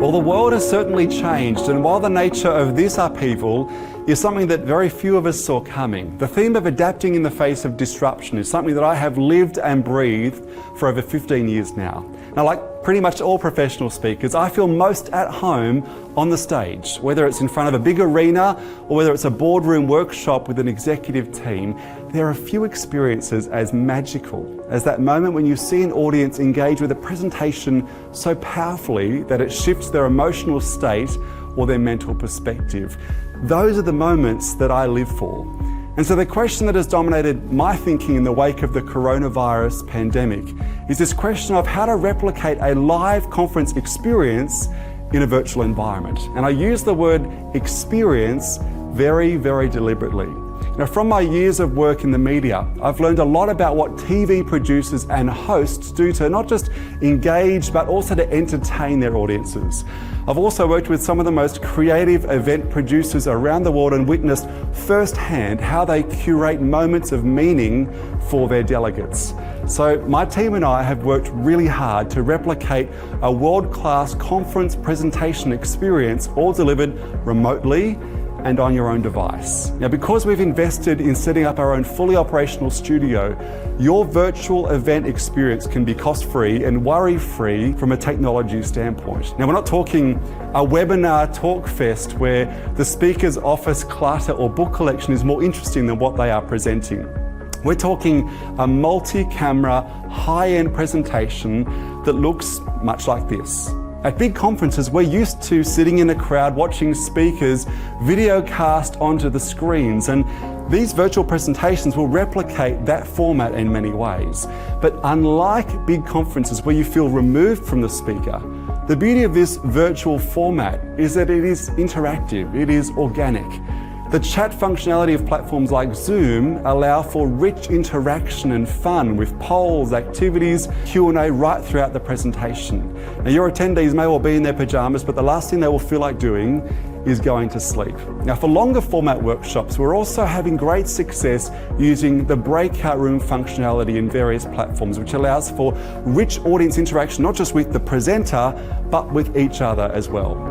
Well, the world has certainly changed, and while the nature of this upheaval is something that very few of us saw coming, the theme of adapting in the face of disruption is something that I have lived and breathed for over 15 years now. Now, like pretty much all professional speakers, I feel most at home on the stage, whether it's in front of a big arena or whether it's a boardroom workshop with an executive team. There are few experiences as magical as that moment when you see an audience engage with a presentation so powerfully that it shifts their emotional state or their mental perspective. Those are the moments that I live for. And so the question that has dominated my thinking in the wake of the coronavirus pandemic is this question of how to replicate a live conference experience in a virtual environment. And I use the word experience very, very deliberately. Now, from my years of work in the media, I've learned a lot about what TV producers and hosts do to not just engage, but also to entertain their audiences. I've also worked with some of the most creative event producers around the world and witnessed firsthand how they curate moments of meaning for their delegates. So my team and I have worked really hard to replicate a world-class conference presentation experience, all delivered remotely and on your own device. Now, because we've invested in setting up our own fully operational studio, your virtual event experience can be cost-free and worry-free from a technology standpoint. Now, we're not talking a webinar talk fest where the speaker's office clutter or book collection is more interesting than what they are presenting. We're talking a multi-camera, high-end presentation that looks much like this. At big conferences, we're used to sitting in a crowd watching speakers video cast onto the screens, and these virtual presentations will replicate that format in many ways. But unlike big conferences where you feel removed from the speaker, the beauty of this virtual format is that it is interactive, it is organic. The chat functionality of platforms like Zoom allow for rich interaction and fun with polls, activities, Q&A right throughout the presentation. Now, your attendees may well be in their pajamas, but the last thing they will feel like doing is going to sleep. Now, for longer format workshops, we're also having great success using the breakout room functionality in various platforms, which allows for rich audience interaction, not just with the presenter, but with each other as well.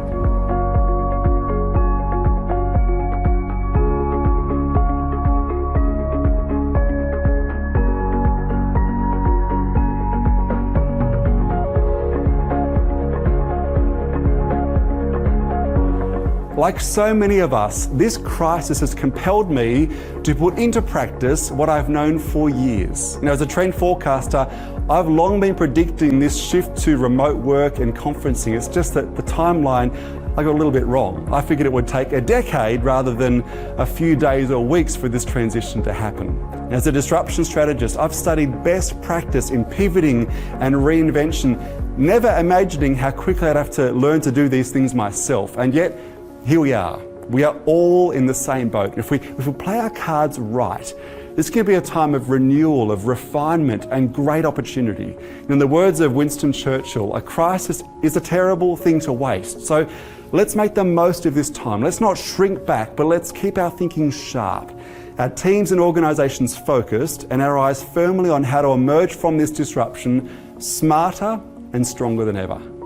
Like so many of us, this crisis has compelled me to put into practice what I've known for years. As a trend forecaster, I've long been predicting this shift to remote work and conferencing. It's just that the timeline I got a little bit wrong. I figured it would take a decade rather than a few days or weeks for this transition to happen. As a disruption strategist, I've studied best practice in pivoting and reinvention, never imagining how quickly I'd have to learn to do these things myself. And yet, here we are. We are all in the same boat. If we play our cards right, this can be a time of renewal, of refinement, and great opportunity. In the words of Winston Churchill, a crisis is a terrible thing to waste. So let's make the most of this time. Let's not shrink back, but let's keep our thinking sharp, our teams and organizations focused, and our eyes firmly on how to emerge from this disruption smarter and stronger than ever.